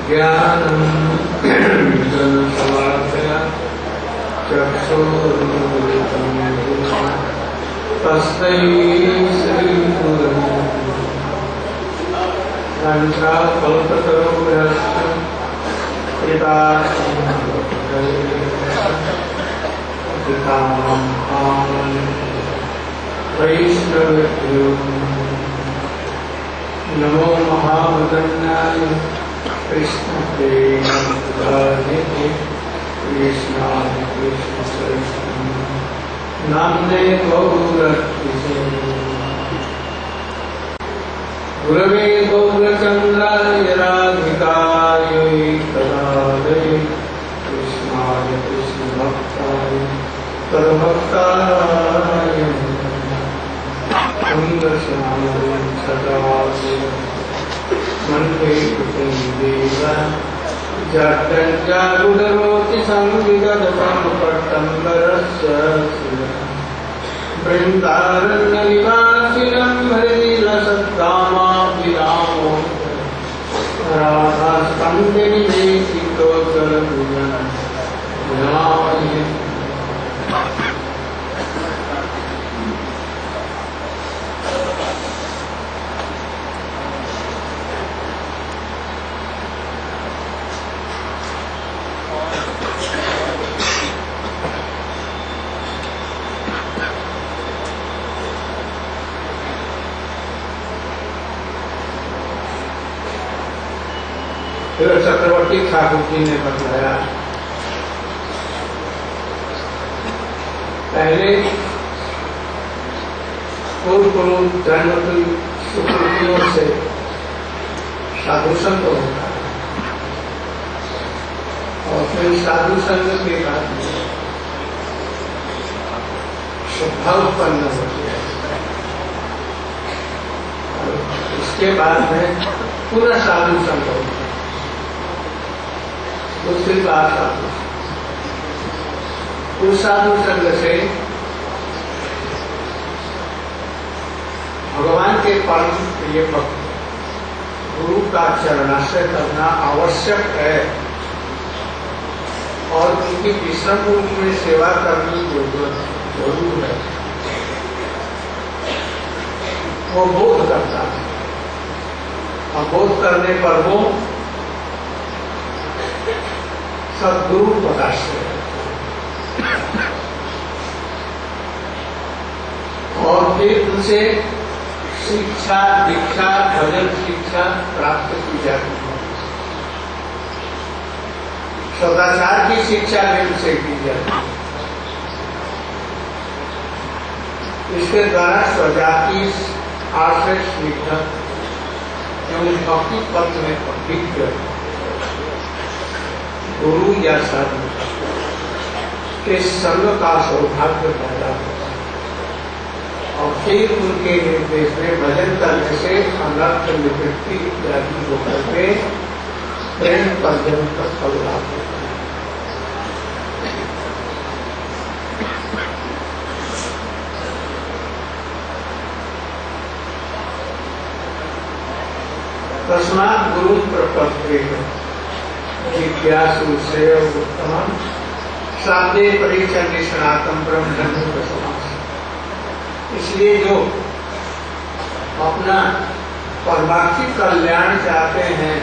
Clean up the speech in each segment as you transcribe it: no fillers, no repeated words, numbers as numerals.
ज्ञानं जलशलाकया चक्षुरुन्मिलितं येन तस्मै श्रीगुरवे वंशाकल्पतरुभ्यश्च वैष्णवेभ्यो नमो महावदन्याय कृष्णप्रेमप्रदायिने कृष्णाय कृष्णचैतन्य नाम्ने गौरक्षिते गुरवे गौरचन्द्राय राधिकायै तदालये कृष्णाय कृष्णभक्ताय तद्भक्ताय सुन्दरश्यामले सदाशिव मन्ये कुसुमदेव जगज्जागुडरोति संविदधतं पट्टम्बरस्य वृन्दारण्यनिवासिनं हृदि रसद्धामाभिरामो राधास्कन्धनिवेशितो जलभुजनाय चक्रवर्ती ठाकुर जी ने बताया, पहले पूर्व जन्म की सुकृतियों से साधु संग होता है और फिर साधु संग के बाद श्रद्धा उत्पन्न होती है और उसके बाद में पूरा साधु संग होता है। दूसरी बात उस साधु संग से भगवान के परम प्रिय भक्त गुरु का चरणाश्रय करना आवश्यक है और उनकी विश्रम रूप में सेवा करनी जरूर है। वो बोध करता है और बोध करने पर वो सद्गुरु पदाश्रय और फिर उनसे शिक्षा दीक्षा भजन शिक्षा प्राप्त की जाती है। सदाचार की शिक्षा भी उनसे की जाती है। इसके द्वारा स्वजाति आश्रय स्निग्ध एवं भक्ति पथ में पवित्र गुरु या साधु के संग का सौभाग्य पैदा होता है और फिर उनके निर्देश में भजन करने से अनर्थ निवृत्ति इत्यादि होकर के प्रेम पर्यंत फल लाभ होता है। तस्मात् गुरु प्रपत्ति जिज्ञासु श्रेय उत्तमं शाब्दे परिचय निष्णातम ब्रह्मधर्म समास। इसलिए जो अपना परमार्थिक कल्याण चाहते हैं,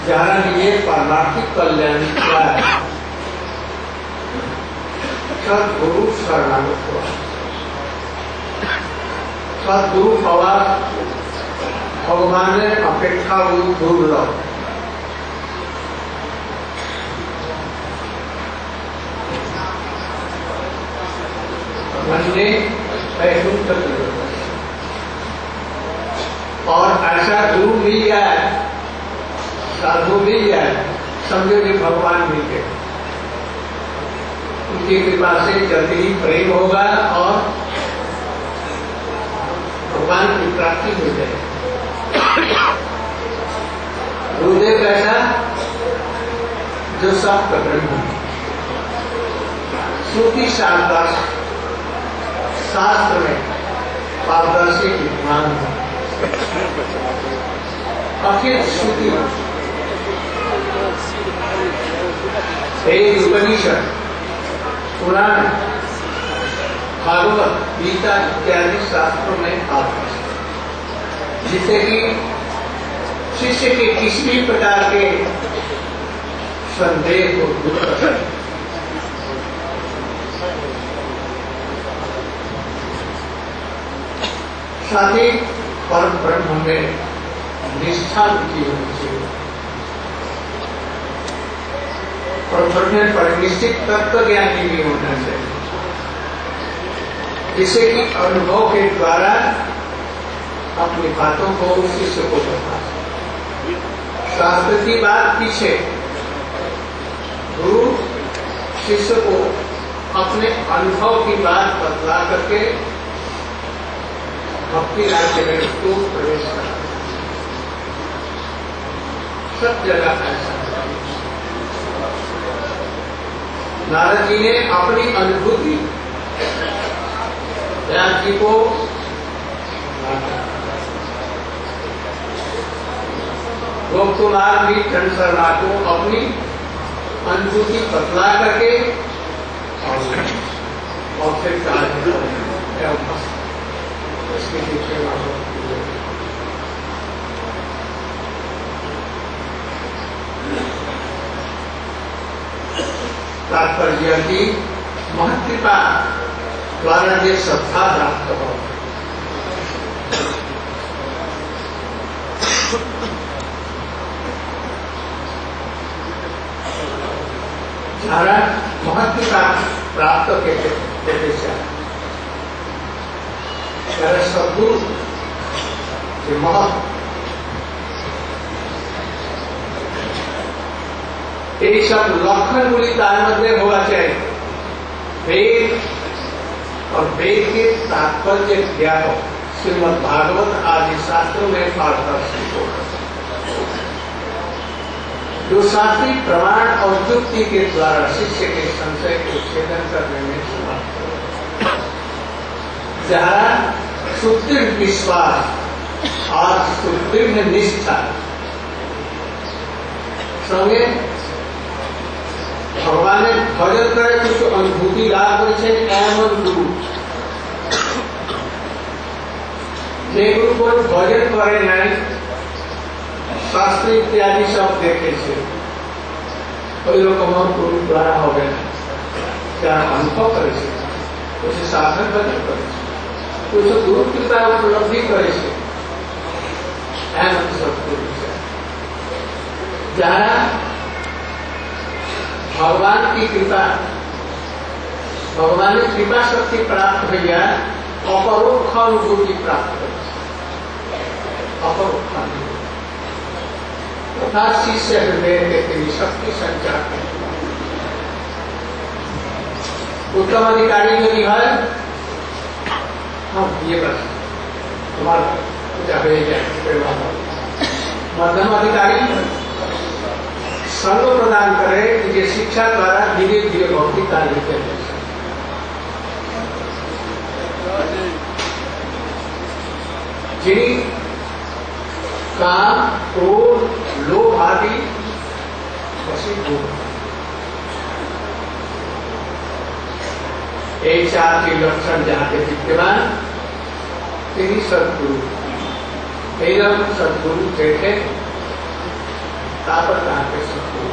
जानिए परमार्थिक कल्याण क्या है। सद्गुरु शरणागत हुआ, सद्गुरु हवा भगवान ने अपेक्षा दुर्लभ। मनने वैकुंठ और ऐसा गुरु मिल जाए, साधु मिल जाए, समझो कि भगवान मिल गए। उनकी कृपा से जल्दी ही प्रेम होगा और भगवान की प्राप्ति हो जाए। गुरुदेव ऐसा जो सब प्रकरण है, श्रुति शास्त्र में पारदर्शी विद्वान है, अखिल श्रुति वेद उपनिषद पुराण भागवत गीता इत्यादि शास्त्रों में आता है, जिससे कि शिष्य के किसी भी प्रकार के संदेह को दूर कर सके। साथ ही परम ब्रह्म में निष्ठा की होनी चाहिए और ब्रह्म पर निश्चित तत्व ज्ञानी भी होना चाहिए, जिससे कि अनुभव के द्वारा अपनी बातों को शिष्य को बता सके। शास्त्र की बात पीछे, गुरु शिष्य को अपने अनुभव की बात बतला करके भक्ति राज्य में उसको प्रवेश करा। सब जगह ऐसा है। नारद जी ने अपनी अनुभूति व्यास जी को गोपकुमार भी शर्मा को अपनी अनुभूति बतला करके और फिर इसके पीछे तात्पर्य की महत्कृपा द्वारा ये श्रद्धा प्राप्त हो। सारा महत्कृपा प्राप्त सदगुरु के महत्व ये सब लक्षण मूली तारमध्य होना चाहिए। वेद और वेद के तात्पर्य क्या हो, श्रीमद् भागवत आदि शास्त्रों में पारदर्शी हो, जो शास्त्रीय प्रमाण और युक्ति के द्वारा शिष्य के संशय को छेदन करने में समर्थ हो। जहाँ सुदृढ़ विश्वास और सुदृढ़ निष्ठा संगे भगवान भजन करे कुछ अनुभूति लाभ करे एवं गुरु जे गुरु को भजन करे नहीं, शास्त्र इत्यादि सब देखे से कोई लोग गुरु द्वारा हो गए क्या अनुभव करे, कुछ साधन भजन करे, कुछ गुरु कृपा उपलब्धि करे सब गुरु से जहाँ भगवान की कृपा, भगवान की कृपा शक्ति प्राप्त हो गया, अपरोक्ष अनुभूति प्राप्त हो, अपरोक्ष तथा शिष्य हृदय के शक्ति संचार करता। उत्तम अधिकारी यदि है, हम ये बस तुम्हारा पूजा हो जाए। मध्यम अधिकारी संग प्रदान करे कि शिक्षा द्वारा धीरे धीरे भौतिक कार्य करते जिन काम क्रोध लोभ आदि वशीभूत एक चार के लक्षण जहाँ के विद्यमान तेरी सदगुरु एवं सदगुरु देखे तापर कहाँ के सदगुरु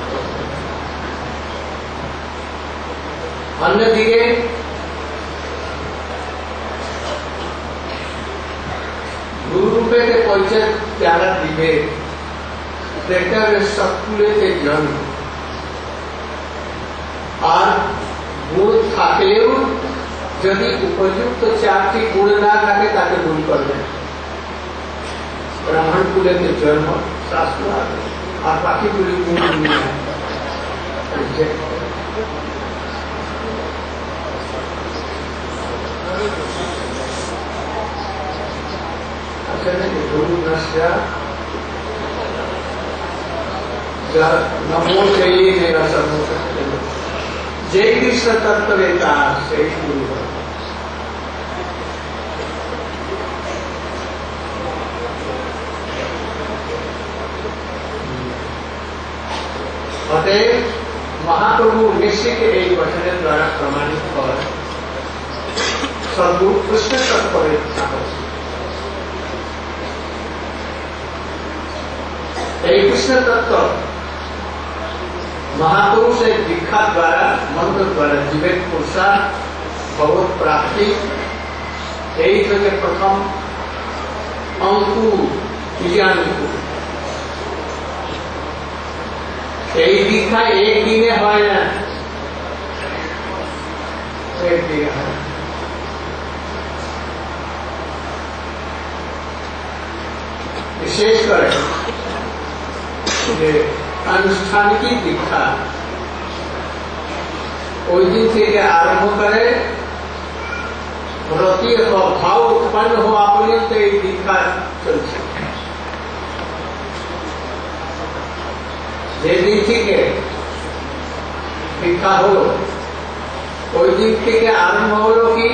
अन्य दिए गुरु रूपे के परिचय प्यारा दिवे देखते हुए सत्कुले के जन्म और गुण थाकलेও यदि उपयुक्त चारटी गुण ना থাকে তাকে গুণ করবে। ब्राह्मण कुले के जन्म शास्त्र और बाकी कुली गुण नहीं है। गुरु नश्या नमो चाहिए मेरा सर्वो जय कृष्ण तत्ववेता से गुरु अतएव महाप्रभु निश्चित एक वचन द्वारा प्रमाणित कर सद्गुरु कृष्ण तत्पर कृष्ण तत्व महापुरुष एक दीक्षा द्वारा मंत्र द्वारा जीवित पुरुषार्थ भगवत प्राप्ति यही जगह प्रथम अंकुर बीजानुकूल यही दीक्षा एक दिन है एक दिन है विशेषकर अनुष्ठान की दीक्षा कोई दिन से आरंभ करे व्रती अथवा भाव उत्पन्न हो अपने तो दीक्षा चलती जे दिन ठीक है दीक्षा हो कोई दिन ठीक है आरंभ हो कि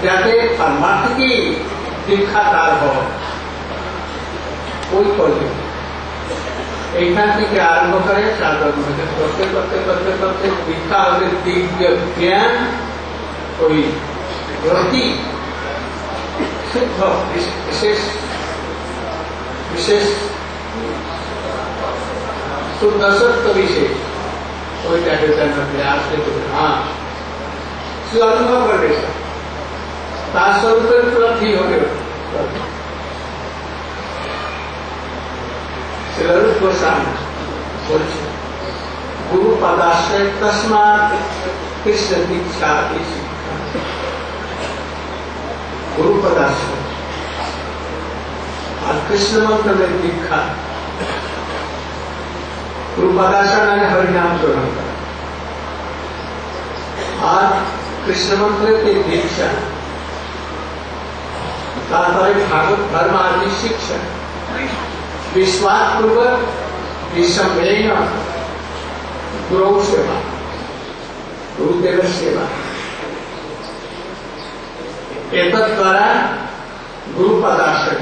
जाते परमार्थ की दीक्षा काल हो कोई खोल एखान থেকে आरंभ करे साधन करते करते करते करते दीक्षा और दिव्य ज्ञान कोई व्रती शुद्ध विशेष विशेष शुद्ध सत्य विशेष कोई प्रयास से हाँ अनुभव कर देता स्वरूप उपलब्धि हो गए गुरु पदाश्रय तस्मात् कृष्ण दीक्षा गुरु पदाश्रय और कृष्ण मंत्र में दीक्षा गुरु पदाश्रय मैंने हरिनाम ग्रहण करा और कृष्ण मंत्र की दीक्षा तात्पर्य भागवत धर्म आदि शिक्षा विश्वास पूर्वक विषमेन गुरु सेवा गुरुदेव सेवा एक द्वारा गुरु पदाश्रय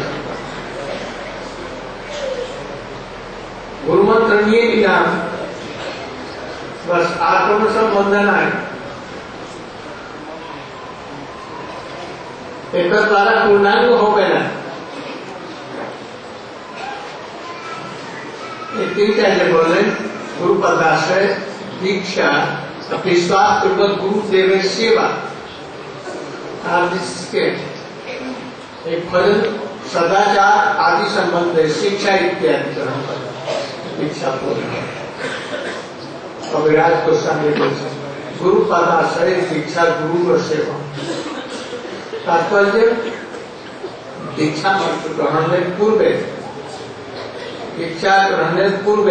गुरु मंत्र नहीं नाम बस आत्म संबंधन है एक द्वारा पूर्णांग हो गया तीन कैसे बोल रहे गुरु पदाश्रय दीक्षा विश्वास पूर्वक गुरुदेव सेवा जिसके एक भजन सदाचार आदि संबंध शिक्षा इत्यादि दीक्षा पूर्ण कविराज गोस्वामी गुरु पदाश्रय दीक्षा गुरु और सेवा तात्पर्य दीक्षा मंत्र ग्रहण पूर्व दीक्षा ग्रहण पूर्व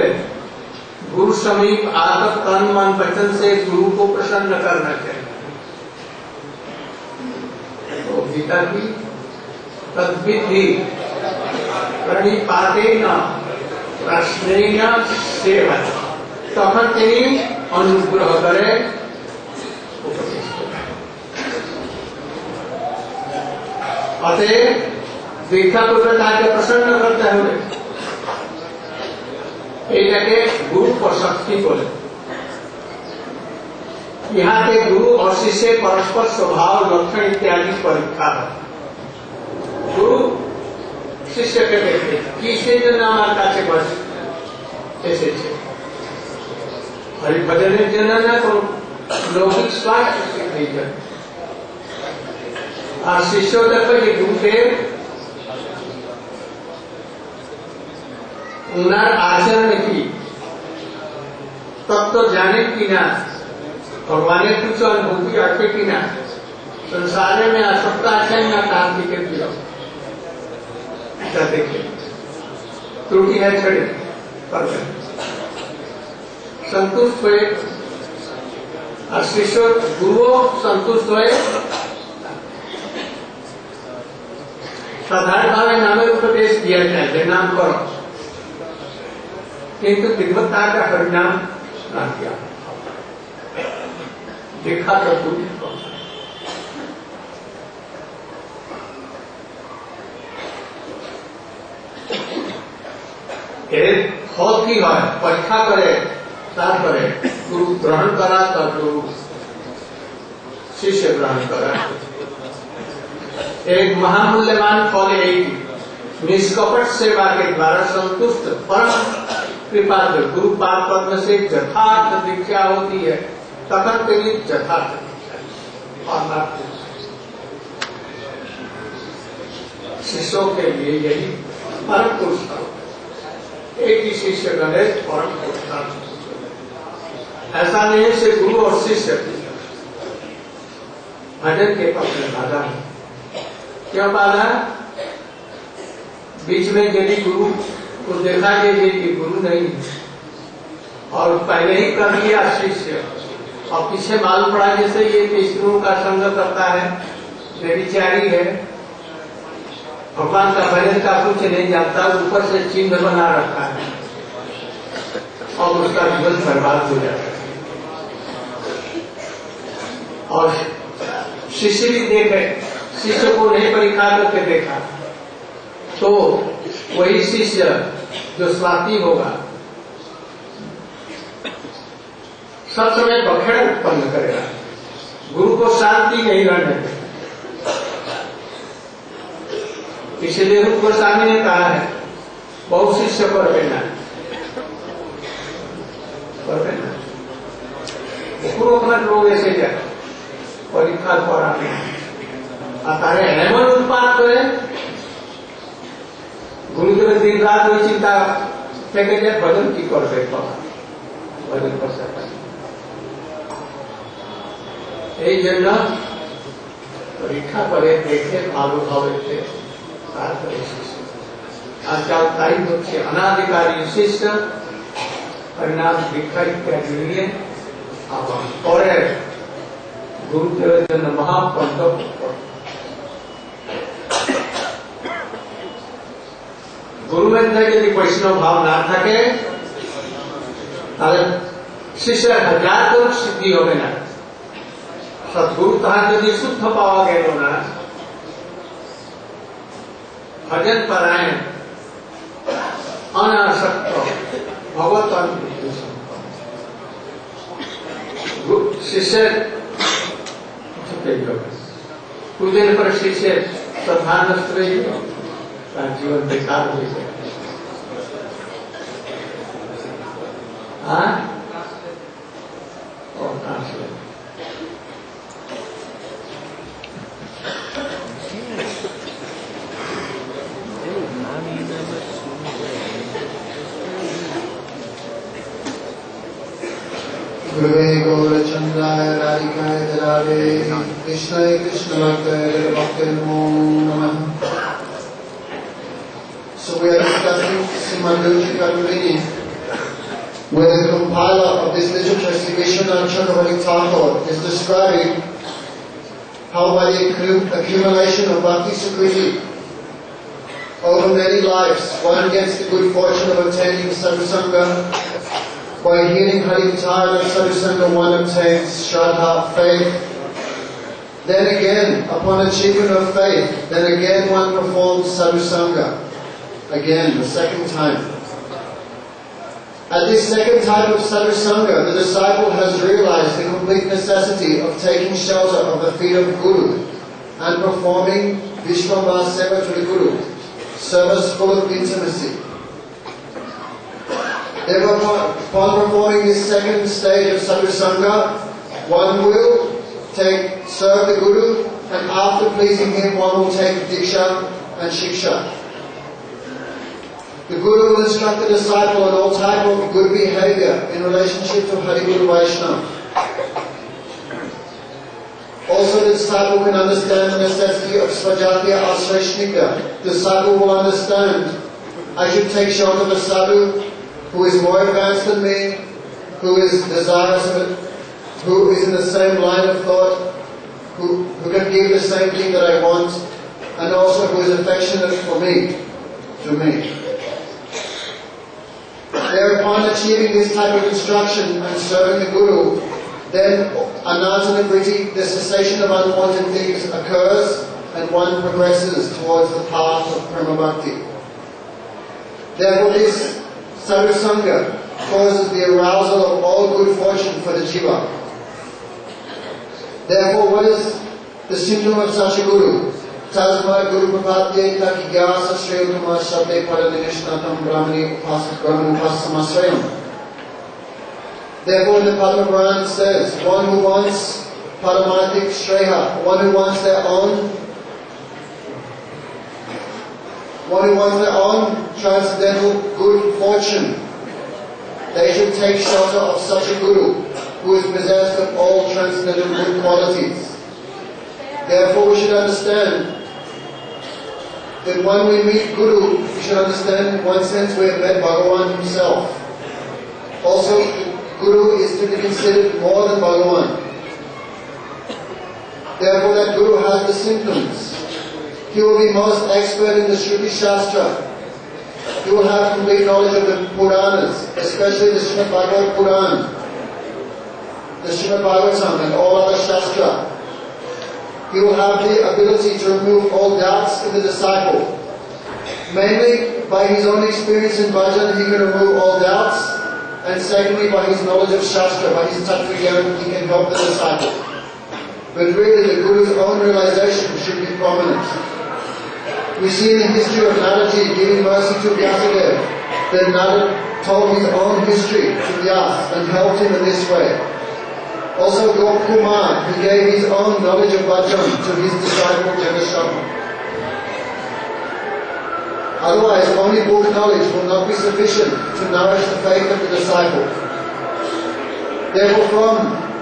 गुरु समीप आकर तन मन वचन से गुरु को प्रसन्न करना चाहिए तो गीता की तद्विधि प्रणिपातेन प्रश्नेन सेवा तखन तेनी अनुग्रह करे अतः दीक्षा पूर्वक आके प्रसन्न करते हुए এটাকে गुरु प्रशक्ति बोले यहाँ के गुरु और शिष्य परस्पर स्वभाव लक्षण इत्यादि परीक्षा है गुरु शिष्य के देखते किसे जन हमारे काছে बस ऐसे हरि भजन जन ना तो लौकिक स्वास्थ्य नहीं कर और शिष्यों तक ये गुरुदेव उनार आचरण की तब तो जाने की ना भगवान ने कुछ अनुभूति रखे की ना संसार में असत्ता आचरण ना काम के दिया देखे त्रुटि है छड़े पर संतुष्ट हुए और शिष्य गुरु संतुष्ट हुए साधारण भाव नाम उपदेश दिया जाए नाम करो किंतु दिग्वता का परिणाम ना किया देखा तो दूर फल की है परीक्षा करे तारपरे गुरु ग्रहण करा तब गुरु शिष्य ग्रहण करा। एक महामूल्यवान फल एक निष्कपट सेवा के द्वारा संतुष्ट परम कृपा से गुरु पाद पद्म से यथार्थ दीक्षा होती है, तखत के लिए यथार्थ दीक्षा। शिष्यों के लिए यही परम पुरुषार्थ, एक ही शिष्य गणे परम पुरुषार्थ। ऐसा नहीं से गुरु और शिष्य भजन के पक्ष में बाधा है। क्यों बाधा? बीच में यदि गुरु को देखा कि गुरु नहीं और पहले ही कर लिया शिष्य और पीछे मालूम पड़ा जैसे ये विष्णु का संग करता है, व्यभिचारी है, भगवान का भजन का कुछ नहीं जानता, ऊपर से चिन्ह बना रखा है और उसका जीवन बर्बाद हो जाता है। और शिष्य भी देखे, शिष्य को नहीं परीक्षा करके देखा तो वही शिष्य जो स्वार्थी होगा सब समय बखेड़ उत्पन्न करेगा, गुरु को शांति नहीं रहने देगा। इसलिए रूप गोस्वामी ने कहा है बहु शिष्य पर लेना लोग ऐसे जाए परीक्षा पढ़ाने आता है एमन उत्पाद करे गुरुदेव दिन रात वही चिंता फेंके जाए भजन की कर दे भजन कर सकता এই জন্য পরীক্ষা করে দেখে ভালো ভাবে তারপরে শিষ্য। আজকাল তাই হচ্ছে অনাধিকারী শিষ্য परिणाम दीक्षा इत्यादि लिए परे गुरुदेवेर जन्य महापंथ गुरुदेव यदि वैष्णव भाव ना थाके शिष्य हजार करोड़ सिद्धि होबे ना। सद्गुरु तार यदि शुद्ध पावा गेल ना भजन परायण अनासक्त भगवत शिष्य पूजन पर शिष्य प्रधान जीवन बेकार हो जाए। गुरुवे गौरचंद्राय राधिकाय तदारे कृष्णाय कृष्णभक्ताय भक्ते नमो नमः। So we are discussing Srimad Gurudeva, where the compiler of this literature, Sri Vishwanath Chakravarti Thakur, is describing how by the accumulation of Bhakti Sukriti over many lives, one gets the good fortune of attaining Sadhusanga. By hearing Harikatha and Sadhusanga, one obtains Shraddha, faith. Then again, upon achievement of faith, then again one performs Sadhusanga. Again, the second time. At this second type of Sadhusanga, the disciple has realized the complete necessity of taking shelter of the feet of Guru and performing Vishwambara Seva to the Guru, service full of intimacy. Therefore, upon performing this second stage of Sadhusanga, one will serve the Guru, and after pleasing him, one will take Diksha and Shiksha. The Guru will instruct the disciple on all type of good behavior in relationship to Hari Guru Vaishnava. Also, the disciple can understand the necessity of Svajatiya Ashreshnika. The disciple will understand, I should take shelter of a sadhu who is more advanced than me, who is desirous of it, who is in the same line of thought, who can give the same thing that I want, and also who is affectionate for me, to me. Thereupon achieving this type of instruction and serving the Guru, then anatana vritti, the cessation of unwanted things occurs, and one progresses towards the path of Prema Bhakti. Therefore this Sadhusanga causes the arousal of all good fortune for the jiva. Therefore, what is the symptom of such a guru? Tasma Guru Prapadye Taki Gyasa Shreyutama Shabde Paradinishnatam Brahmani Upasamasrayam. Therefore, in the Padma Purana it says, one who wants Paramatik Shreya, one who wants their own transcendental good fortune, they should take shelter of such a guru who is possessed of all transcendental good qualities. Therefore, we should understand that when we meet Guru, we should understand in one sense we have met Bhagavan himself. Also, Guru is to be considered more than Bhagavan. Therefore, that Guru has the symptoms. He will be most expert in the Shruti Shastra. He will have complete knowledge of the Puranas, especially the Srimad Bhagavad Puran, the Srimad Bhagavatam and all other Shastra. He will have the ability to remove all doubts in the disciple. Mainly, by his own experience in bhajan, he can remove all doubts. And secondly, by his knowledge of Shastra, by his tattva gyan, he can help the disciple. But really, the Guru's own realization should be prominent. We see in the history of Nadaji giving mercy to Vyasadeva, that Nada told his own history to Vyas and helped him in this way. Also, Gopakumar, he gave his own knowledge of bhajan to his disciple Jagashtama. Otherwise, only book knowledge will not be sufficient to nourish the faith of the disciple. Therefore, from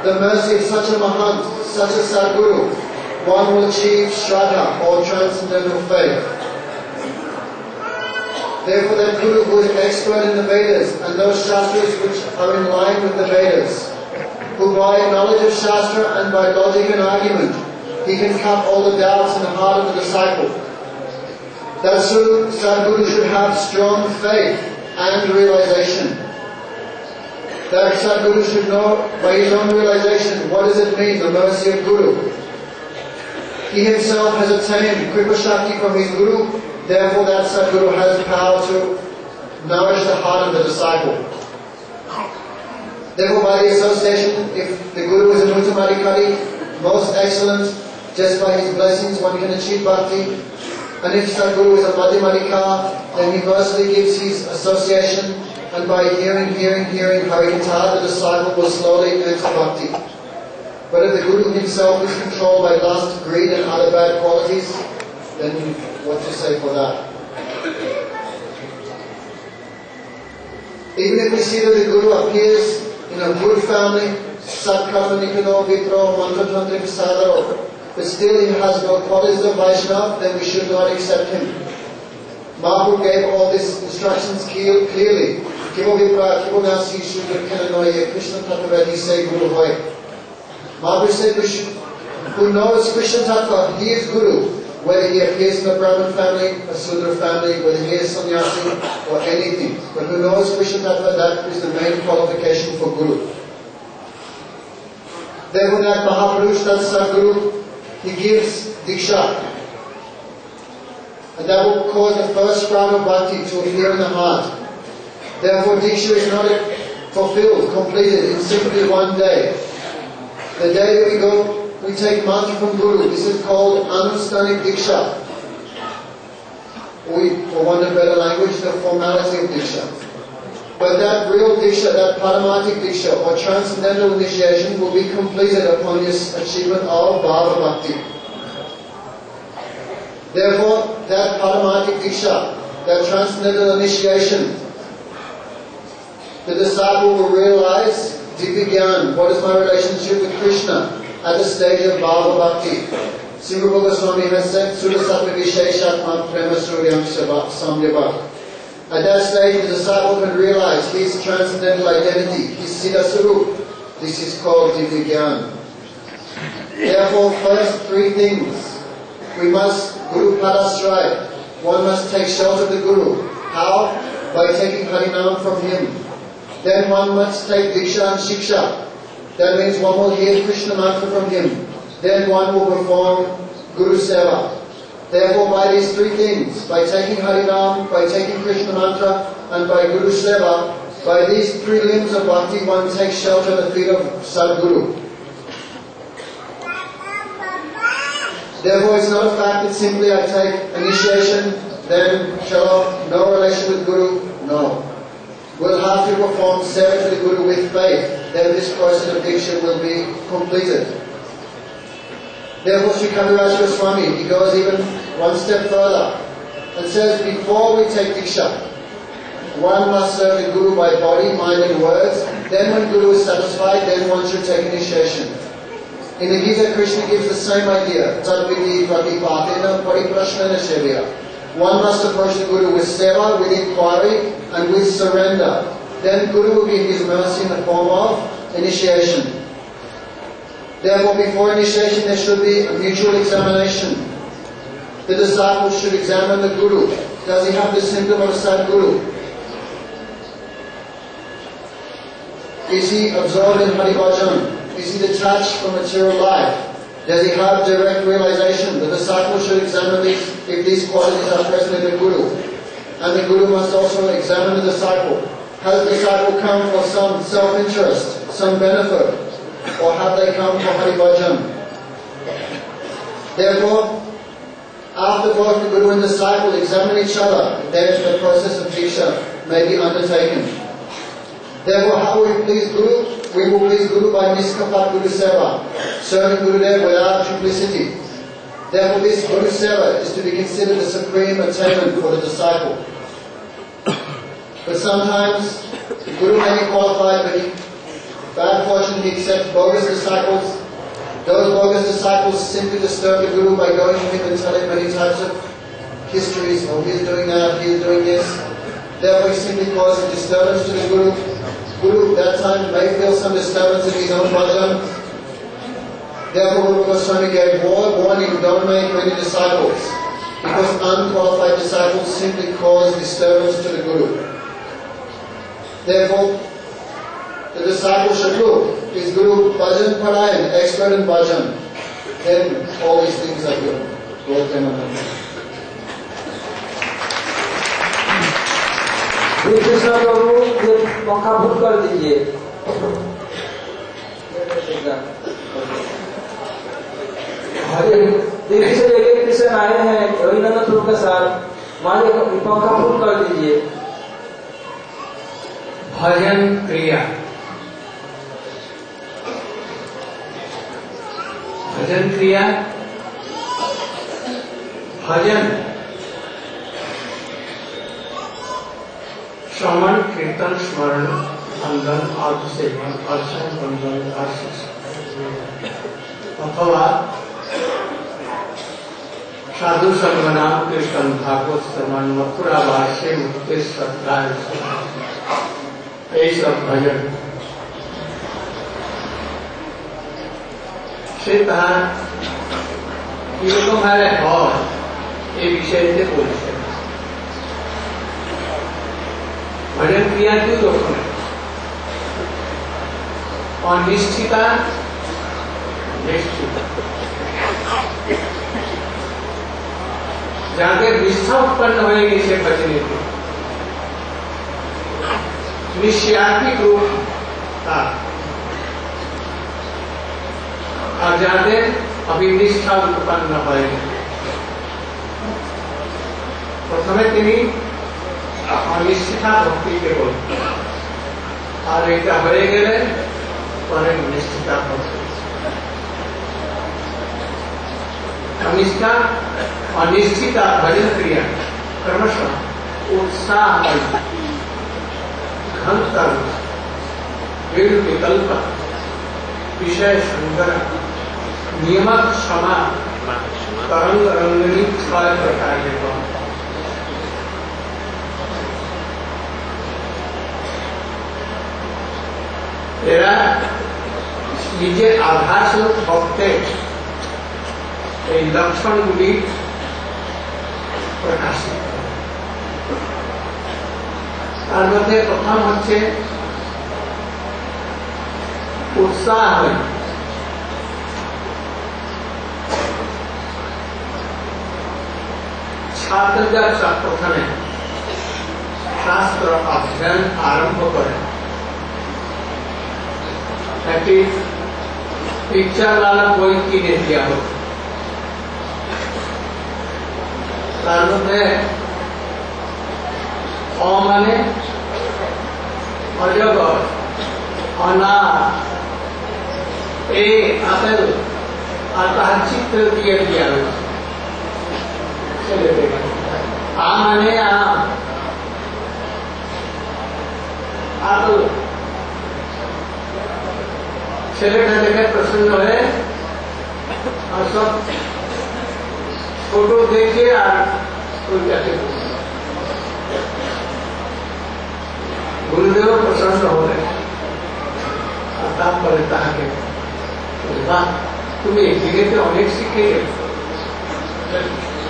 the mercy of such a Mahant, such a Sadguru, one will achieve Shraddha or transcendental faith. Therefore, that Guru who is expert in the Vedas and those Shastras which are in line with the Vedas, who by knowledge of Shastra and by logic and argument, he can cut all the doubts in the heart of the disciple. That Sadguru should have strong faith and realization. That Sadguru should know by his own realization what does it mean, the mercy of Guru. He himself has attained Kripa Shakti from his Guru, therefore that Sadguru has power to nourish the heart of the disciple. Therefore, by the association, if the Guru is an Uttamadikari, most excellent, just by his blessings one can achieve bhakti. And if Sadguru is a Madhyamadika, then he mercifully gives his association, and by hearing Harikatha, the disciple will slowly enter bhakti. But if the Guru himself is controlled by lust, greed and other bad qualities, then what to say for that? Even if we see that the Guru appears in a good family, Satkarma Nikano Vitro Mantratantric Sadharo, but still he has no qualities of Vaishnava, then we should not accept him. Mahaprabhu gave all these instructions clearly. Kivo Vipra, Kivo Nasi, Shudra Kananoye, Krishna Tattva, say Guru Hoy. Mahaprabhu said, who knows Krishna Tattva, he is Guru. Whether he appears in a Brahmin family, a Sudra family, whether he is sannyasi or anything. But who knows Krishna Tattva, that is the main qualification for Guru. Therefore that Mahapurush, that Sadguru, he gives Diksha. And that will cause the first sprout of bhakti to appear in the heart. Therefore Diksha is not fulfilled, completed in simply one day. The day that we take mantra from Guru, this is called Anustanik Diksha. For want of better language, the formality of Diksha. But that real Diksha, that Paramatik Diksha, or transcendental initiation, will be completed upon this achievement of Bhava Bhakti. Therefore, that Paramatik Diksha, that transcendental initiation, the disciple will realize Divigyan, what is my relationship with Krishna at the stage of Bhava Bhakti. Srila Goswami has said, Sura Sattva Visheshatma Prema Suryam Samyabha. At that stage, the disciple can realize his transcendental identity, his Siddha Sarup. This is called Divigyan. Therefore, first three things. We must Guru Padasray. One must take shelter of the Guru. How? By taking Harinam from him. Then one must take Diksha and Shiksha. That means one will hear Krishna mantra from him. Then one will perform Guru Seva. Therefore, by these three things, by taking Harinam, by taking Krishna mantra, and by Guru Seva, By these three limbs of bhakti, one takes shelter at the feet of Sadguru. Therefore, it's not a fact that simply I take initiation, then chalo, no relation with Guru. No. We'll have to perform seva to the Guru with faith. Then this process of diksha will be completed. Therefore, Sri Kaviraj Goswami, he goes even one step further and says, before we take diksha, one must serve the Guru by body, mind and words. Then when Guru is satisfied, then one should take initiation. In the Gita, Krishna gives the same idea. Tadviti pratipatena pariprashnana sevya. One must approach the Guru with seva, with inquiry and with surrender. Then Guru will give his mercy in the form of initiation. Therefore, before initiation there should be a mutual examination. The disciple should examine the Guru. Does he have the symptom of a Sadguru? Is he absorbed in Hari Bhajan? Is he detached from material life? Does he have direct realization? The disciple should examine if these qualities are present in the Guru. And the Guru must also examine the disciple. Has the disciple come for some self-interest, some benefit? Or have they come for Hari Bhajan? Therefore, after both the Guru and disciple examine each other, then the process of diksha may be undertaken. Therefore, how will we please Guru? We will please Guru by niskapat Guru Seva, serving Gurudev without duplicity. Therefore, this Guru Seva is to be considered a supreme attainment for the disciple. But sometimes, the Guru may be qualified, but bad fortune, he accepts bogus disciples. Those bogus disciples simply disturb the Guru by going to him and telling many types of histories. Oh, he is doing that, he is doing this. Therefore, he simply causes disturbance to the Guru. Guru at that time may feel some disturbance in his own bhajan. Therefore, Guru Goswami gave warning, don't make many disciples, because unqualified disciples simply cause disturbance to the Guru. Therefore, the disciple should look, is Guru bhajan parayan, expert in bhajan? Then all these things are good. Krishna प्रभु ये पंखा भूल कर दीजिए। दिल्ली से लेके कृष्ण आए हैं रविनंदन प्रभु के साथ, मालिक पंखा भूल कर दीजिए। भजन क्रिया, भजन क्रिया, भजन श्रवण कीर्तन स्मरण बंधन आदि सेवन अर्चन बंधन अथवा साधु संगनाम कीर्तन भागवत श्रवण मथुरा भाष्य मुक्ति सत्कार यही सब भजन से कहा ये तो हमारे और ये विषय से बोलते भजन क्रिया क्यों रोकना और निष्ठिता निष्ठिता जाके निष्ठा उत्पन्न होगी इसे बचने की निश्चयात्मिक रूप का और जाते अभी निष्ठा उत्पन्न होगी प्रथमे তিনি অনিষ্ঠিতা ভক্তিকে বলতে আর এটা হয়ে গেলে পরে নিষ্ঠিতা ভক্তি अनिष्ठिता भजन क्रिया क्रमशः उत्साह घनता दृढ़ विकल्प विषय संग्रह नियमक क्षमा तरंग रंगनी छय प्रकार के এরা নিজের আভাস ভক্তের এই লক্ষণগুলি প্রকাশিত তার মধ্যে প্রথম হচ্ছে উৎসাহ ছাত্রদের প্রথমে शास्त्र अध्ययन आरंभ करें। पिक्चर वाला कोई की नहीं दिया हो माने अजगर अनार आपेल आता चित्र दिया दिया माने आम आपेल छेलेटा देखे प्रसन्न है और सब फोटो देखिए और कोई कहते गुरुदेव प्रसन्न हो रहे तुम एक जगह तो अनेक सीखे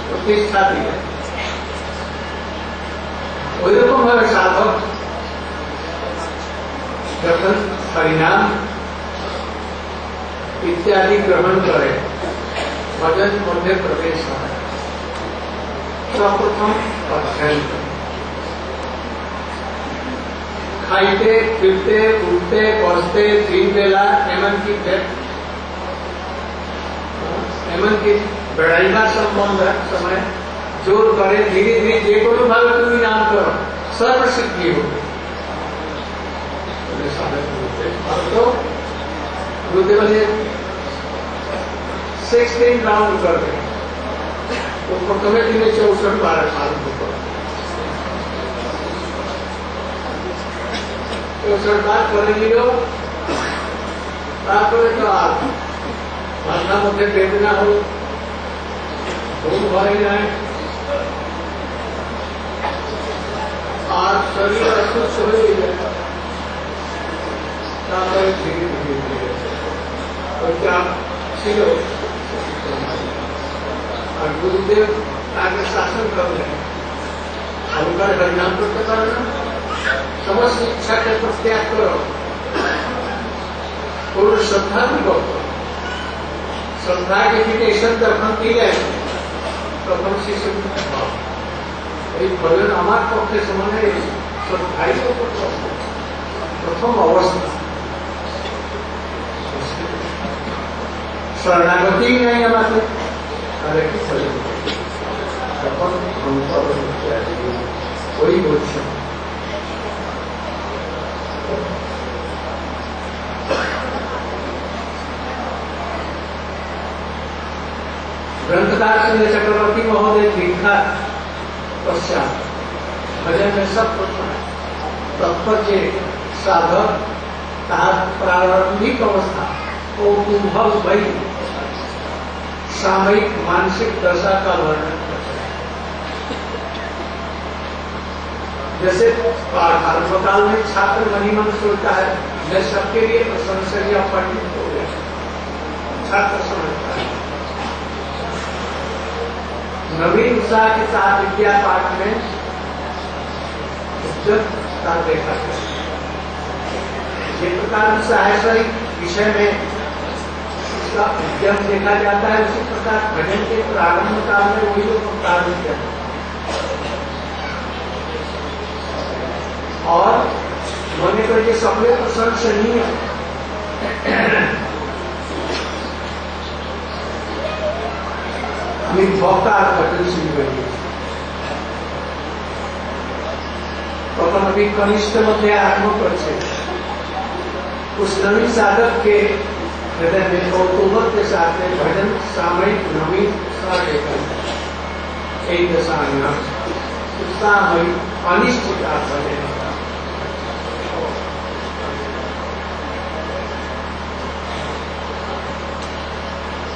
प्रतिष्ठा दी है वही रकम है साधक जब परिणाम इत्यादि ग्रहण करे भजन मध्य प्रवेश है सर्वप्रथम अध्ययन खाइते पीते उठते बसते तीन बेला एमन की बेड़ा संबंध समय जोर करे धीरे धीरे जेको भाव तुम नाम करो सर्व सिद्धि हो तो गुरुदेव ने 16 राउंड कर दे तो प्रथमे दिन 64 बार आरंभ करो 64 बार करेंगे भाषा मध्य वेदना हो भूल भरे जाए और शरीर अस्वस्थ हो जाए धीरे धीरे और क्या सीखो और गुरुदेव आगे शासन कर रहे हैं उनका परिणाम करते करना समस्त इच्छा के प्रत्याग करो पूर्ण श्रद्धा भी करो श्रद्धा के विदेशन दर्शन की जाए प्रथम शिष्य भजन हमारे पक्षे समान श्रद्धा ही प्रथम अवस्था शरणागति ही नहीं हमारे अरे कोई बोझ ग्रंथकार श्री चक्रवर्ती महोदय लिखा पश्चात भजन में सब तत्पर के साधक प्रारंभिक अवस्था उपभव भई सामयिक मानसिक दशा का वर्णन करते हैं। जैसे आरंभ काल में छात्र मनी मन सोचता है मैं सबके लिए प्रशंसनीय पंडित हो गया छात्र समझता है नवीन उत्साह के साथ विद्या पाठ में इज्जत का देखा जाए ये प्रकार सहायक विषय में इसका उद्यम देखा जाता है उसी प्रकार भजन के प्रारंभ काल में वही लोग प्रारंभ करते और होने पर ये सपने प्रशंसनीय भक्तार भजन शुरू करिए प्रथम अभी कनिष्ठ मध्य आरंभ कर उस नवीन साधक के हृदय में कौतूहल के साथ में भजन सामयिक नवीन उत्साह लेकर एक दशा उत्साहमयी अनिष्ट का भजन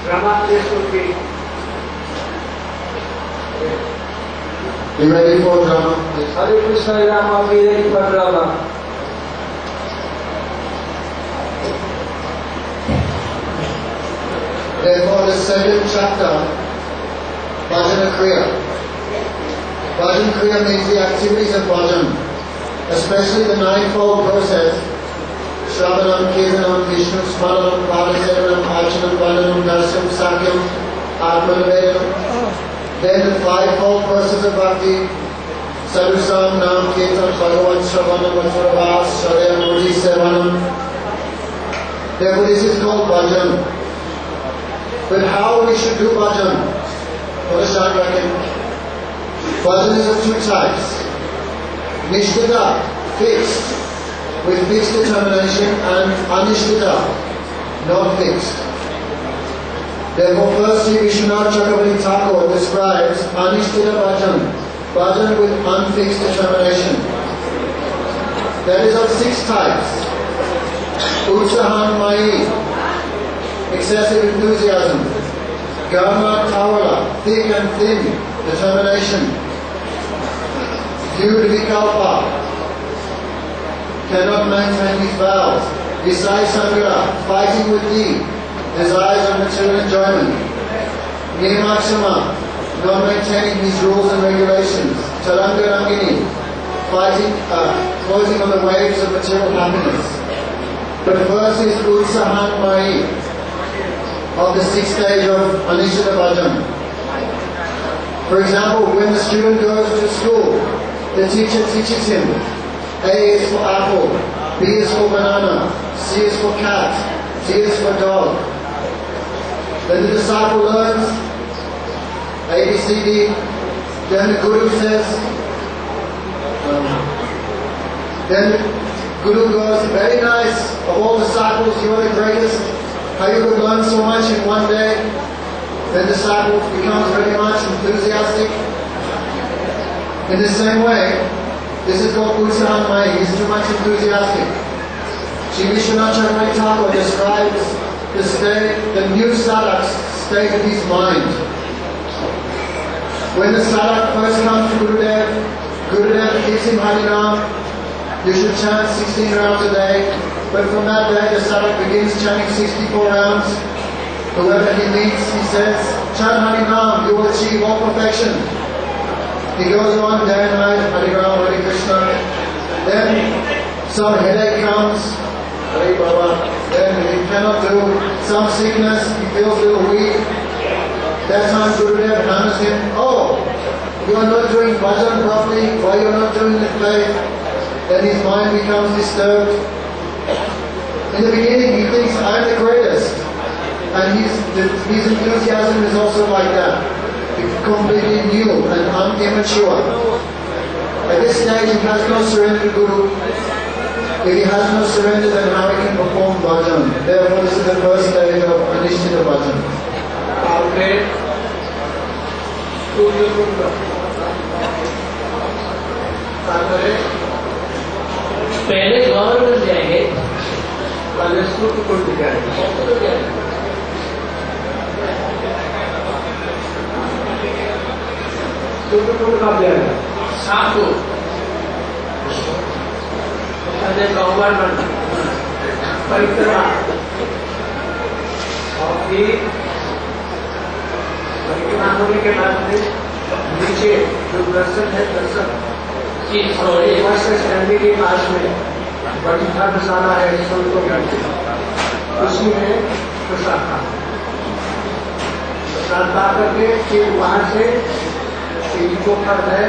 ब्रह्मादेशों के You ready for drama? Hare Krishna Rama, be ready for drama. Therefore, the second chapter, Bhajana Kriya. Bhajan Kriya means the activities of Bhajan, especially the ninefold process: Shravanam, Kirtanam, Vishnu Smaranam, Padasevanam, Archanam, Vandanam, Darsanam, Sakyam, Atmanavedanam. Then the fivefold process of Bhakti: Sadhusam Nam Kirtan Bhagavan Shravanam Vachuravas Sharya Murti Sevanam. Therefore this is called bhajan. But how we should do bhajan? First I reckon, bhajan is of two types. Nishtita, fixed, with fixed determination, and anishtita, not fixed. Therefore firstly Vishwanath Chakravarti Thakur describes anishtita bhajan, bhajan with unfixed determination. That is of six types. Utsahan Mai, excessive enthusiasm. Garma Tawala, thick and thin, determination. Due to Vikalpa, cannot maintain his vows. Visai Sangra, fighting with thee, desires of material enjoyment. Nirmakshama, not maintaining his rules and regulations. Taranga Rangini, fighting, closing on the waves of material happiness. But first is Utsahan Mai, of the sixth stage of Anishtita Bhajan. For example, when the student goes to school, the teacher teaches him, A is for apple, B is for banana, C is for cat, D is for dog. Then the disciple learns A, B, C, D. Then the Guru says, Guru goes, very nice, of all disciples you are the greatest, how you could learn so much in one day. Then the disciple becomes very much enthusiastic. In the same way, this is called Utsahan Mai, he is too much enthusiastic. Sri Vishwanath Chakravarti Thakur describes the new sadhak's state of his mind. When the sadhak first comes to Gurudev gives him Harinam. You should chant 16 rounds a day, but from that day the sadhak begins chanting 64 rounds. Whoever he meets, he says, chant Harinam, you will achieve all perfection. He goes on day and night, Harinam, Hare Krishna. Then some headache comes, Hare Baba. Then he cannot do some sickness, he feels a little weak. That time Gurudev hammers him, oh, you are not doing bhajan properly, why you are not doing the play? Then his mind becomes disturbed. In the beginning he thinks, I am the greatest. And his enthusiasm is also like that. It's completely new and immature. At this stage he has no surrender to Guru. If he has no surrender, then how he can perform bhajan? Therefore this is the first stage of Anishtita bhajan. Okay. पहले government जाएंगे, पहले सूत्र को दिखाएंगे। सूत्र को कब जाएगा? सात को गवर्नमेंट परिक्रमा और परिक्रमा होने के बाद में नीचे जो दर्शन है, दर्शन स्टैंडी के पास में बड़ी धर्मशाला है, उसी में प्रसाद पा करके फिर वहाँ से इनको पर है,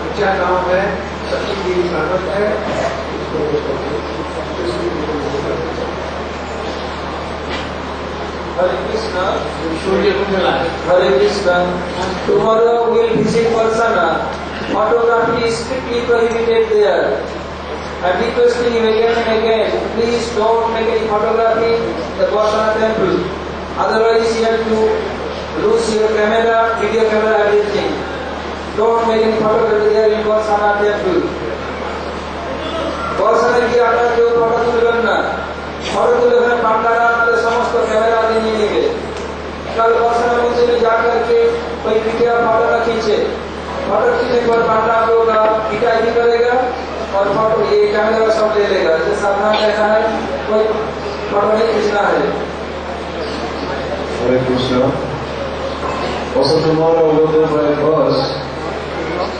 ऊंचा गाँव है, सती की स्वागत है। Hare Krishna, Hare Krishna. Tomorrow we will visit Varsana. Photography is strictly prohibited there. I am requesting you again and again, please don't make any photography in the Varsana temple. Otherwise you have to lose your camera, video camera, everything. Don't make any photography there in Varsana temple. Varsana ki aapna jo photo tulben na, photo tulben pandara apnade समस्त camera देने लगे। कल Varsana मंदिर में जाकर के कोई video photo न खींचे। फोटो खींचने पर पंडा आप लोग का पिटाई भी करेगा और फोटो ये कैमरा सब ले लेगा। जैसे सावधान रहना है, कोई फोटो नहीं खींचना है। Hare Krishna. Also tomorrow we'll go by bus.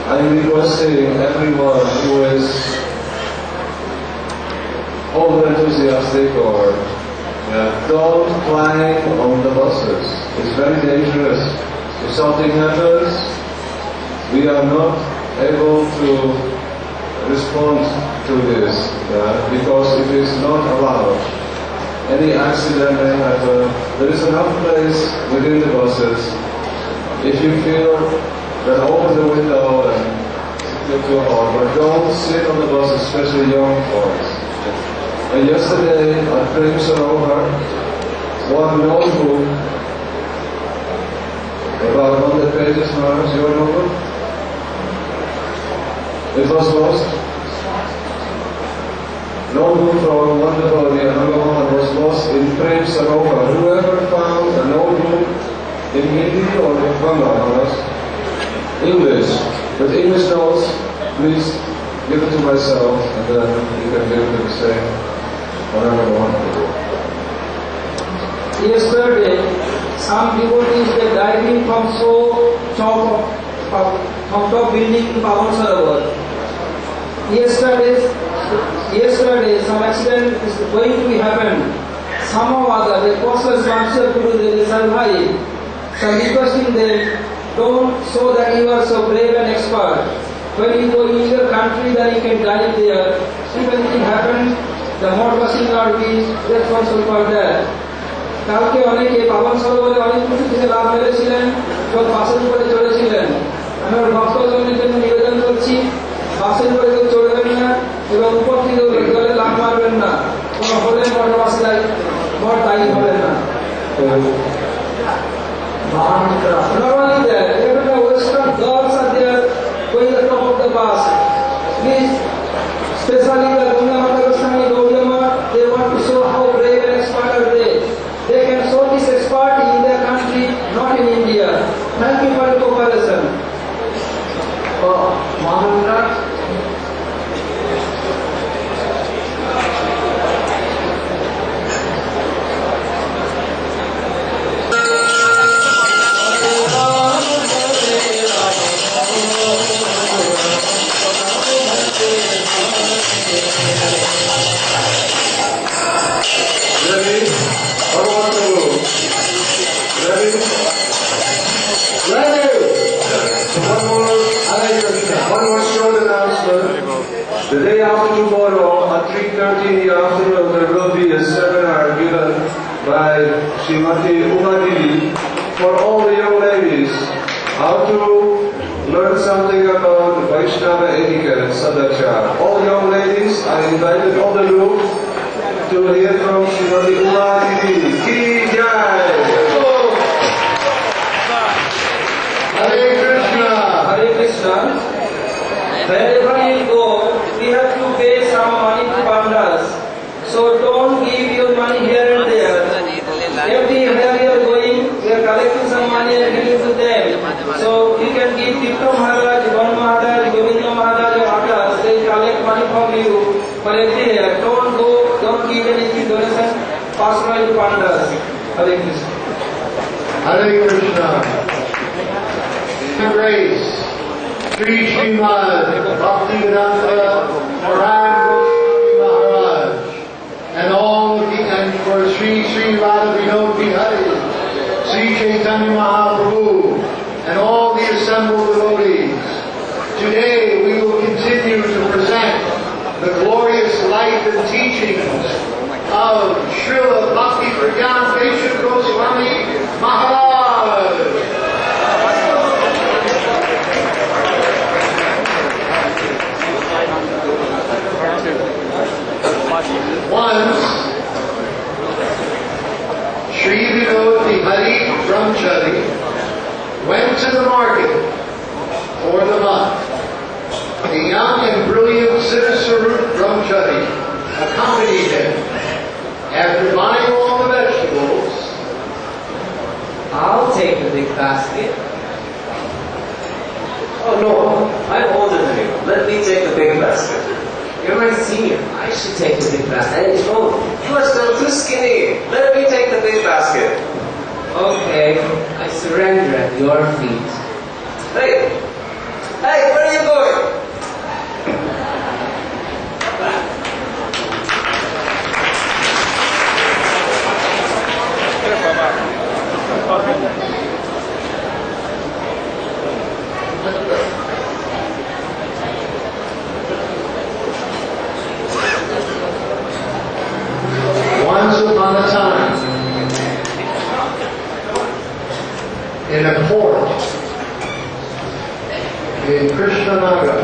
I am requesting everyone who is over enthusiastic or don't climb on the buses. It's very dangerous. If something happens, we are not able to respond to this, because it is not allowed. Any accident may happen. There is enough place within the buses. If you feel, then open the window and look too hard, but don't sit on the bus, especially young boys. And yesterday at Prince-over, one notebook, about 100 pages, Maharaj, your notebook, it was lost. Notebook from Wonderful and was lost in Prince-over. Whoever found a notebook in Hindi or in Bangla, English, but English notes, please give it to myself, and then you can give it to the same whatever one. Yesterday, some devotees were diving from top building to Pavan Sarovar. Yesterday, some accident is going to be happened. Somehow or other, the causeless answer to the survive. So I'm requesting them, don't show that you are so brave and expert. When you go in your country, then you can dive there. If anything happens, the mode bus will not be responsible for that. কালকে অনেকে পাবন সরোবরে অনেক কিছু থেকে লাভ মেরেছিলেন, সব বাসের উপরে চড়েছিলেন। আমি ওর ভক্তজনের জন্য নিবেদন করছি, বাসের উপরে কেউ চড়বেন না এবং উপর থেকে জলে লাভ মারবেন না। কোনো হলে মোটর বাসে মোট দায়ী হবেন না। Normally there, even the Western girls are there going at the top of the bus. Please, especially the Ganga Mata Goswami Gaudiyama, they want to show how brave and expert are they. They can show this expert in their country, not in India. Thank you for your cooperation. Maharaj. One more short announcement. The day after tomorrow at 3:30 in the afternoon there will be a seminar given by Srimati Umadili for all the young ladies how to learn something about Vaishnava etiquette and sadachara. All young ladies are invited on the roof to hear from Srimati Umadili. Ki Jai! Hare Krishna. Hare Krishna. Wherever you go, we have to pay some money to pandas. So don't give your money here and there. Everywhere you are going, we are collecting some money and giving to them. So you can give Tikka Maharaj, Van Maharaj, Govinda Maharaj or others. They collect money from you for everywhere. Don't go, don't give anything donation. Pass money to pandas. Hare Krishna. Hare Krishna. Grace. Sri Srimad Bhaktivedanta Maharaj and all of the and for Sri Radha Vinod Bihari, Sri Chaitanya Mahaprabhu and all the assembled devotees. Today we will continue to present the glorious life and teachings of Srila Bhakti Pradhan Goswami Maharaj. Once, Sri Vinod Bihari Brahmachari went to the market for the month. A young and brilliant Siddhasarup Brahmachari accompanied him. After buying all the vegetables, I'll take the big basket. Oh no, I'm older than you. Let me take the big basket. You're my senior. I should take the big basket. Oh, you are still too skinny. Let me take the big basket. Okay, I surrender at your feet. Hey, where are you going? in Krishnanagar,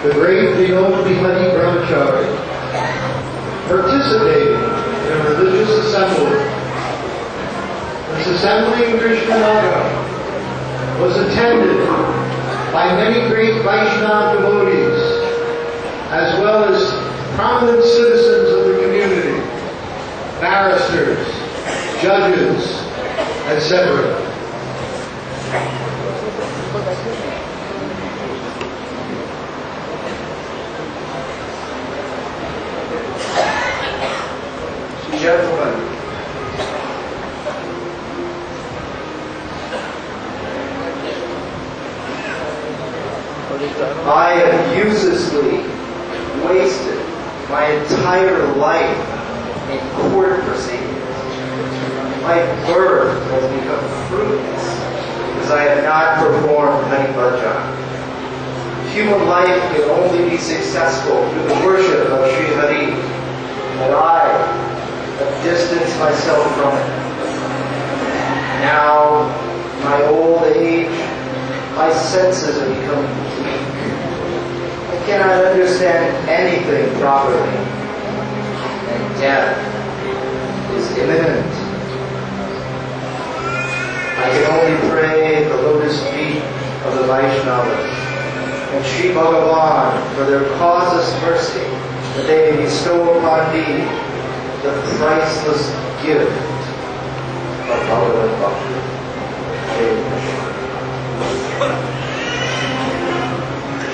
the great Vinod Bihari Brahmachari participated in a religious assembly. This assembly in Krishnanagar was attended by many great Vaishnava devotees, as well as prominent citizens of the community, barristers, judges, etc. Gentlemen, I have uselessly wasted my entire life in court proceedings. My birth has become fruitless because I have not performed Hari Bhajan. Human life can only be successful through the worship of Sri Hari, and I have distanced myself from it. Now, my old age, my senses are becoming weak. I cannot understand anything properly, and death is imminent. I can only pray at the lotus feet of the Vaishnavas and Sri Bhagavan for their causeless mercy, that they may bestow upon me the priceless gift of Bhagavad Bhakti.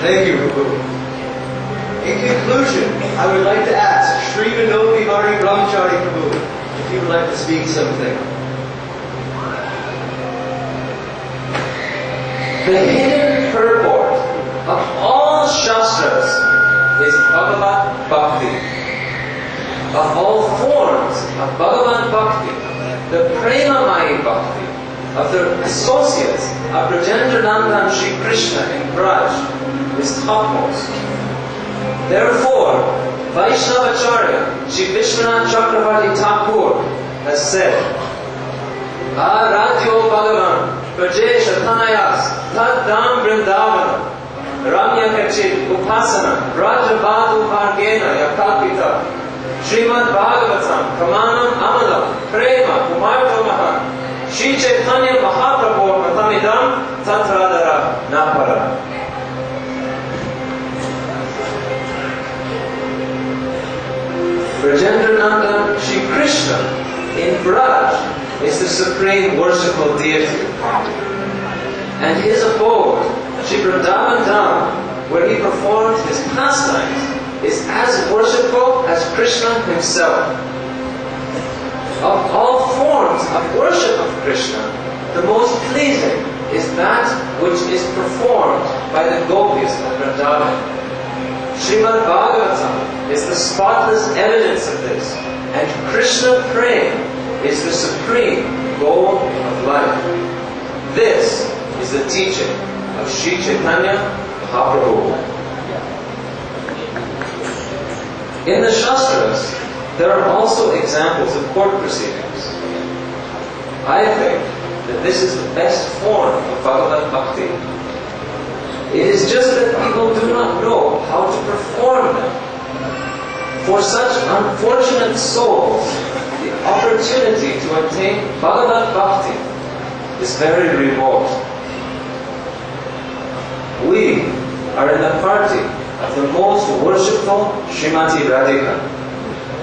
Thank you, Prabhu. In conclusion, I would like to ask Sri Vinod Bihari Brahmachari Prabhu if he would like to speak something. The hidden purport of all Shastras is Bhagavad Bhakti. Of all forms of Bhagavad Bhakti, the Premamayi Bhakti of the associates of Brajendranandan Shri Krishna in Braj is topmost. Therefore, Vaishnavacharya Shri Vishwanath Chakravarti Thakur has said, Aradhyo Bhagavan Prajesha Tanayas Taddam Vrindavana Ramya Kachit Upasana Rajabadu Bhargena Yakalpita Srimad Bhagavatam Kamanam Amalam Prema Kumarto Mahan Shri Chaitanya Mahaprabhu Matamidam Tatradara Napara. Brajendranandan Shri Krishna in Braj is the supreme worshipful deity. And his abode, Shri Vrindavan Dham, where he performed his pastimes, is as worshipful as Krishna himself. Of all forms of worship of Krishna, the most pleasing is that which is performed by the gopis of Vrindavan. Srimad Bhagavatam is the spotless evidence of this, and Krishna Prem is the supreme goal of life. This is the teaching of Sri Chaitanya Mahaprabhu. In the Shastras, there are also examples of court proceedings. I think that this is the best form of Bhagavad Bhakti. It is just that people do not know how to perform them. For such unfortunate souls, the opportunity to attain Bhagavad Bhakti is very remote. We are in the party of the most worshipful Srimati Radhika,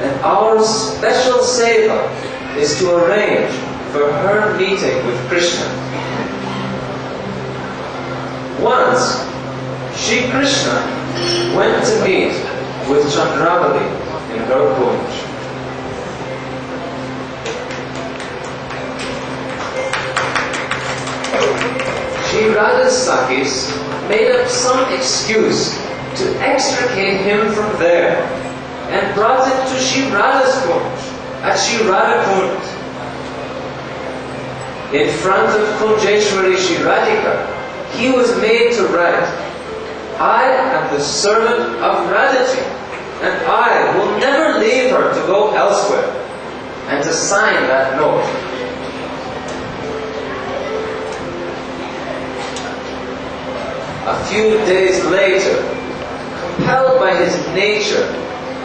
and our special seva is to arrange for her meeting with Krishna. Once, Shri Krishna went to meet with Chandravali in Garkunj. Shri Radha's Sakis made up some excuse to extricate him from there and brought him to Shri Radha's Kunj at Shri Radha Kunj. In front of Kunjeshwari Shri Radhika, he was made to write, I am the servant of Radhaji, and I will never leave her to go elsewhere, and to sign that note. A few days later, compelled by his nature,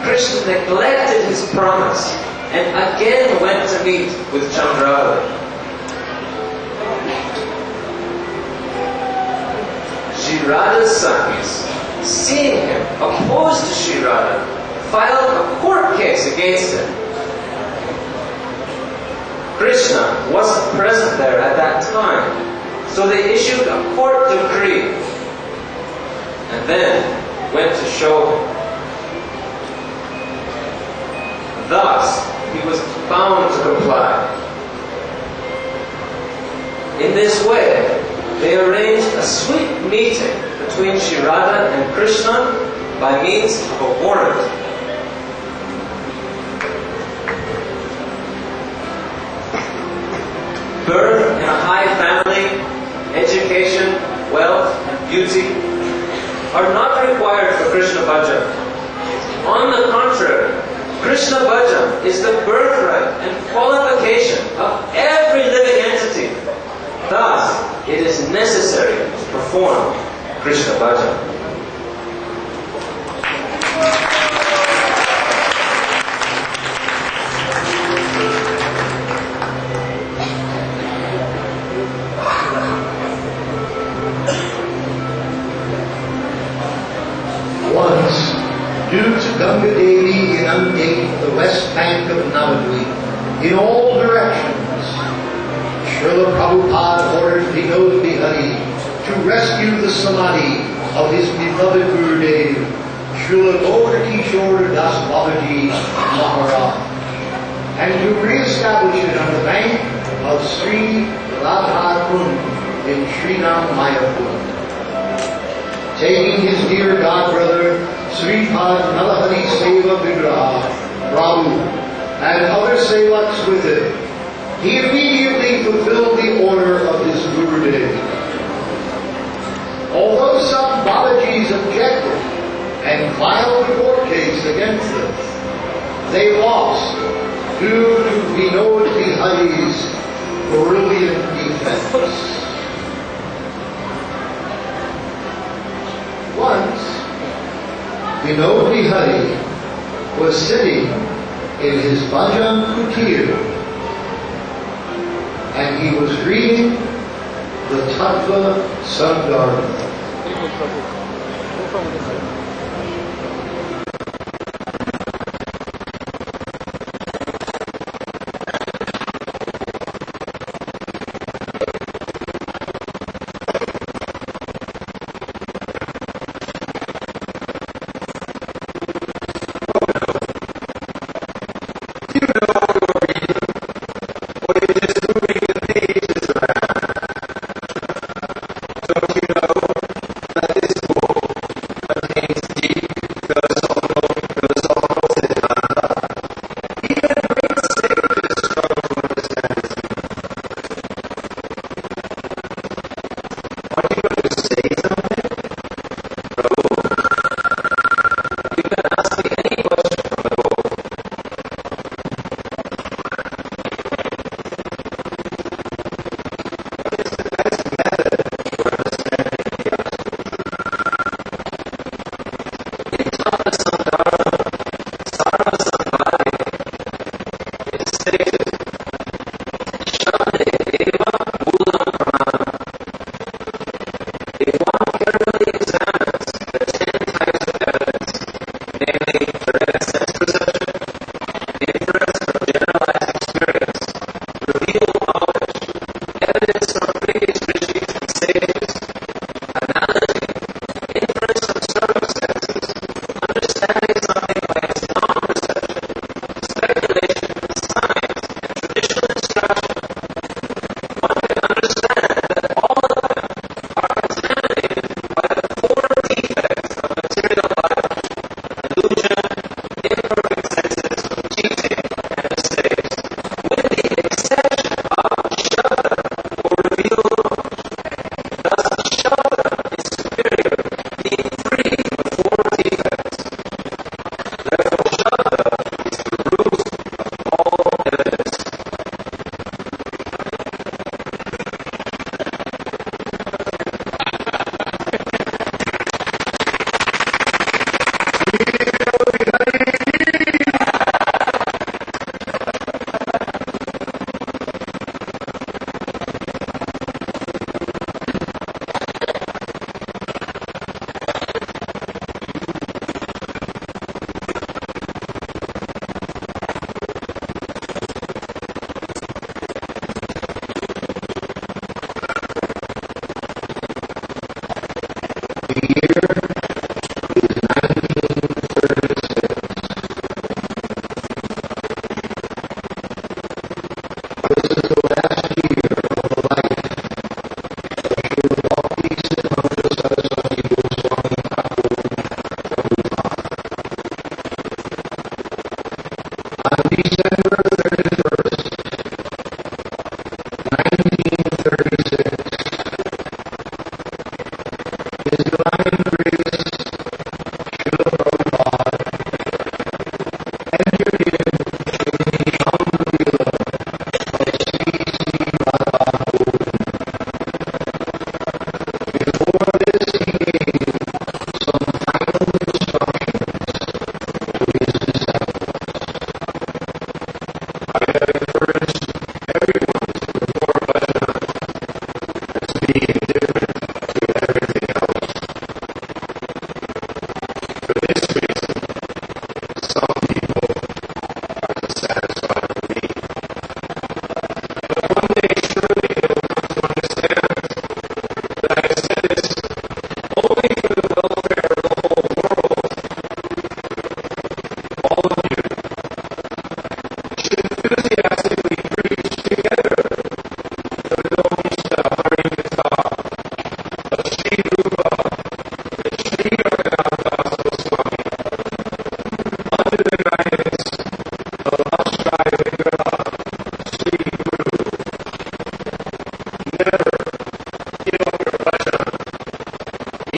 Krishna neglected his promise and again went to meet with Chandravali. Shri Radha's Sakhis, seeing him opposed to Shri Radha, filed a court case against him. Krishna wasn't present there at that time, so they issued a court decree and then went to show him. Thus, he was bound to comply. In this way, they arranged a sweet meeting between Shri Radha and Krishna by means of a warrant. Birth in a high family, education, wealth, and beauty are not required for Krishna Bhajan. On the contrary, Krishna Bhajan is the birthright and qualification of every living entity. Thus, it is necessary to perform Krishna Bhajan. Once, due to Ganga Devi inundate the west bank of Navadvip in all directions, Srila Prabhupada ordered Vinod Bihari to rescue the samadhi of his beloved Gurudev, Srila Goverdhana Das Babaji Maharaj, and to re-establish it on the bank of Sri Radha Kund in Srinam Mayapur. Taking his dear godbrother, Sripad Nalahari Seva Vigraha, Prabhu, and other sevaks with him, he immediately fulfilled the order of his Gurudev. Although some Babajis objected and filed a court case against them, they lost due to Vinod Bihari's brilliant defense. Once, Vinod Bihari was sitting in his bhajan kutir and he was reading the Tattva Sandarbha. Don't you know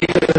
Krishna